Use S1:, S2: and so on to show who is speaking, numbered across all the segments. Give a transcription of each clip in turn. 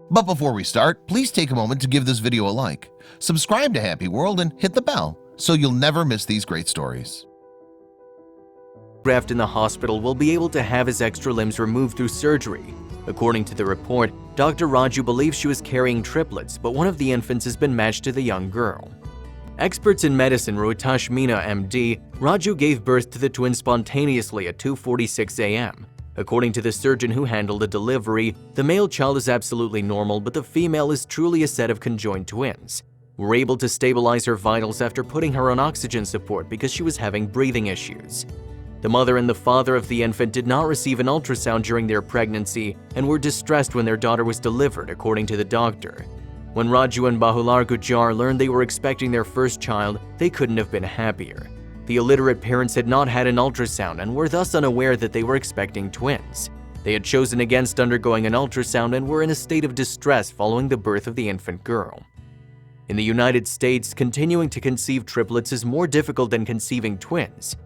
S1: But before we start, please take a moment to give this video a like, subscribe to Happy World, and hit the bell so you'll never miss these great stories.
S2: In the hospital will be able to have his extra limbs removed through surgery. According to the report, Dr. Raju believes she was carrying triplets, but one of the infants has been matched to the young girl. Experts in medicine Rohitash Meena, MD, Raju gave birth to the twins spontaneously at 2:46 a.m. According to the surgeon who handled the delivery, the male child is absolutely normal, but the female is truly a set of conjoined twins. We're able to stabilize her vitals after putting her on oxygen support because she was having breathing issues. The mother and the father of the infant did not receive an ultrasound during their pregnancy and were distressed when their daughter was delivered, according to the doctor. When Raju and Bahular Gujar learned they were expecting their first child, they couldn't have been happier. The illiterate parents had not had an ultrasound and were thus unaware that they were expecting twins. They had chosen against undergoing an ultrasound and were in a state of distress following the birth of the infant girl. In the United States, continuing to conceive triplets is more difficult than conceiving twins.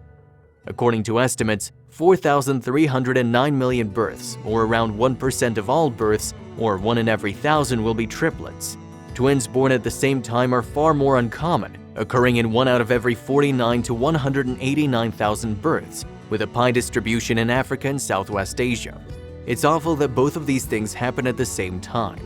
S2: According to estimates, 4,309 million births, or around 1% of all births, or 1 in every 1,000 will be triplets. Twins born at the same time are far more uncommon, occurring in 1 out of every 49 to 189,000 births, with a pie distribution in Africa and Southwest Asia. It's awful that both of these things happen at the same time.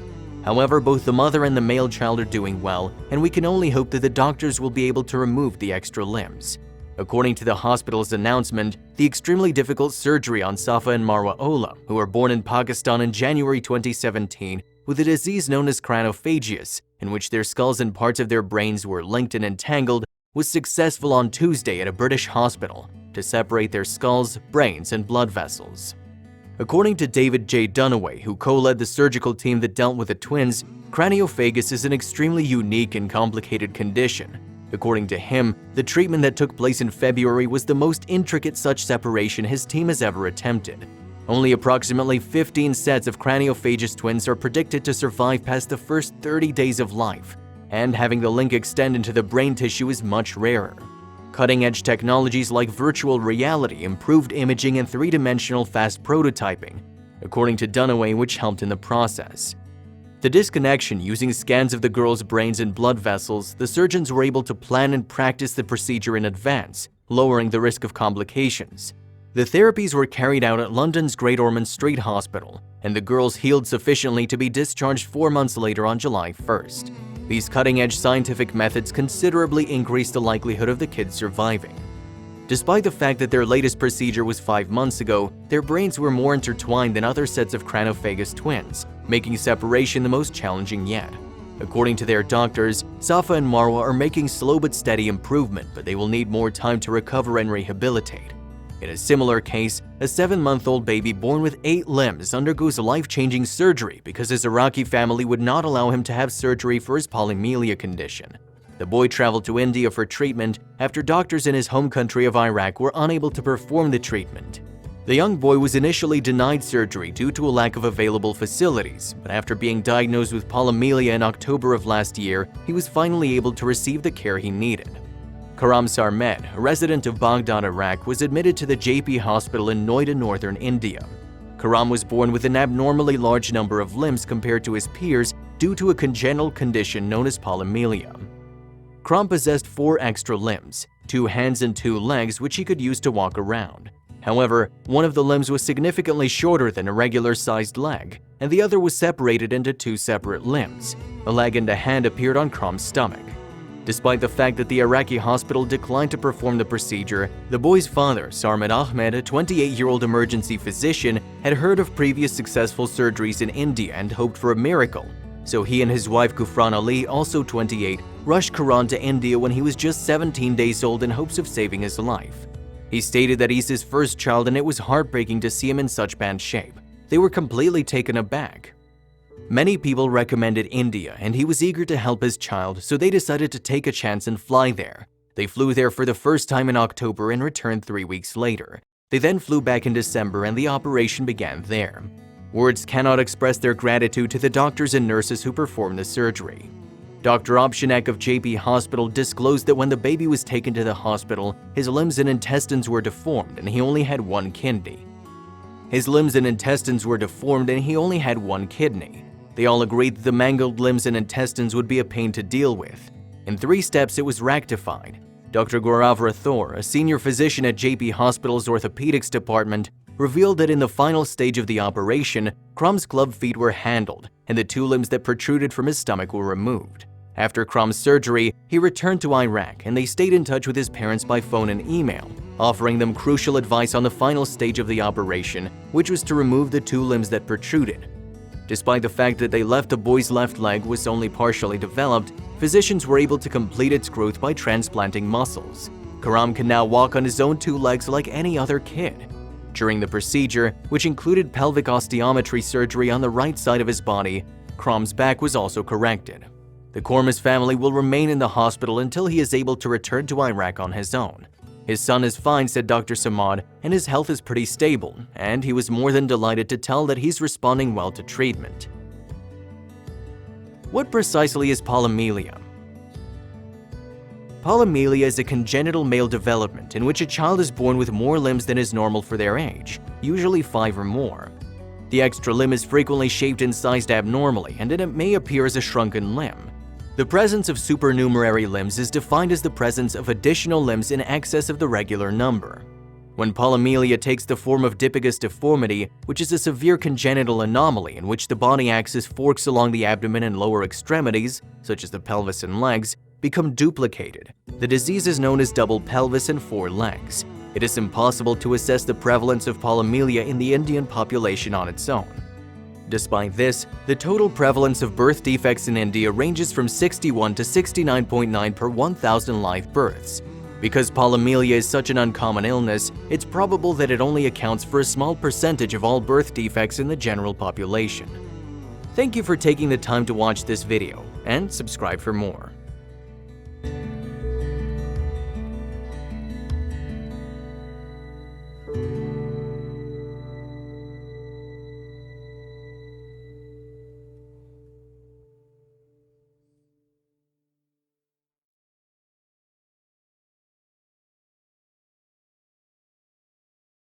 S2: However, both the mother and the male child are doing well, and we can only hope that the doctors will be able to remove the extra limbs. According to the hospital's announcement, the extremely difficult surgery on Safa and Marwa Ola, who were born in Pakistan in January 2017 with a disease known as cranophagus, in which their skulls and parts of their brains were linked and entangled, was successful on Tuesday at a British hospital to separate their skulls, brains, and blood vessels. According to David J. Dunaway, who co-led the surgical team that dealt with the twins, cranophagus is an extremely unique and complicated condition. According to him, the treatment that took place in February was the most intricate such separation his team has ever attempted. Only approximately 15 sets of craniophagous twins are predicted to survive past the first 30 days of life, and having the link extend into the brain tissue is much rarer. Cutting-edge technologies like virtual reality, improved imaging, and three-dimensional fast prototyping, according to Dunaway, which helped in the process. The disconnection using scans of the girl's brains and blood vessels, the surgeons were able to plan and practice the procedure in advance, lowering the risk of complications. The therapies were carried out at London's Great Ormond Street Hospital, and the girls healed sufficiently to be discharged 4 months later on July 1st. These cutting-edge scientific methods considerably increased the likelihood of the kids surviving. Despite the fact that their latest procedure was 5 months ago, their brains were more intertwined than other sets of cranophagus twins, making separation the most challenging yet. According to their doctors, Safa and Marwa are making slow but steady improvement, but they will need more time to recover and rehabilitate. In a similar case, a 7-month-old baby born with 8 limbs undergoes a life-changing surgery because his Iraqi family would not allow him to have surgery for his polymelia condition. The boy traveled to India for treatment after doctors in his home country of Iraq were unable to perform the treatment. The young boy was initially denied surgery due to a lack of available facilities, but after being diagnosed with polymelia in October of last year, he was finally able to receive the care he needed. Karam Sarmed, a resident of Baghdad, Iraq, was admitted to the JP hospital in Noida, northern India. Karam was born with an abnormally large number of limbs compared to his peers due to a congenital condition known as polymelia. Karam possessed 4 extra limbs, 2 hands and 2 legs, which he could use to walk around. However, one of the limbs was significantly shorter than a regular-sized leg, and the other was separated into 2 separate limbs. A leg and a hand appeared on Karam's stomach. Despite the fact that the Iraqi hospital declined to perform the procedure, the boy's father, Sarmed Ahmed, a 28-year-old emergency physician, had heard of previous successful surgeries in India and hoped for a miracle. So he and his wife Gufran Ali, also 28, rushed Karan to India when he was just 17 days old in hopes of saving his life. He stated that he's his first child and it was heartbreaking to see him in such bad shape. They were completely taken aback. Many people recommended India and he was eager to help his child, so they decided to take a chance and fly there. They flew there for the first time in October and returned 3 weeks later. They then flew back in December and the operation began there. Words cannot express their gratitude to the doctors and nurses who performed the surgery. Dr. Obshanek of JP Hospital disclosed that when the baby was taken to the hospital, his limbs and intestines were deformed and he only had 1 kidney. They all agreed that the mangled limbs and intestines would be a pain to deal with. In 3 steps, it was rectified. Dr. Gauravra Thor, a senior physician at JP Hospital's orthopedics department, revealed that in the final stage of the operation, Crum's club feet were handled and the 2 limbs that protruded from his stomach were removed. After Crum's surgery, he returned to Iraq and they stayed in touch with his parents by phone and email, offering them crucial advice on the final stage of the operation, which was to remove the 2 limbs that protruded. Despite the fact that they left the boy's left leg was only partially developed, physicians were able to complete its growth by transplanting muscles. Karam can now walk on his own 2 legs like any other kid. During the procedure, which included pelvic osteometry surgery on the right side of his body, Karam's back was also corrected. The Kormas family will remain in the hospital until he is able to return to Iraq on his own. His son is fine, said Dr. Samad, and his health is pretty stable, and he was more than delighted to tell that he's responding well to treatment. What precisely is polymelia? Polymelia is a congenital male development in which a child is born with more limbs than is normal for their age, usually 5 or more. The extra limb is frequently shaped and sized abnormally, and it may appear as a shrunken limb. The presence of supernumerary limbs is defined as the presence of additional limbs in excess of the regular number. When polymelia takes the form of dipygus deformity, which is a severe congenital anomaly in which the body axis forks along the abdomen and lower extremities, such as the pelvis and legs, become duplicated. The disease is known as double pelvis and 4 legs. It is impossible to assess the prevalence of polymelia in the Indian population on its own. Despite this, the total prevalence of birth defects in India ranges from 61 to 69.9 per 1,000 live births. Because polymelia is such an uncommon illness, it's probable that it only accounts for a small percentage of all birth defects in the general population. Thank you for taking the time to watch this video, and subscribe for more.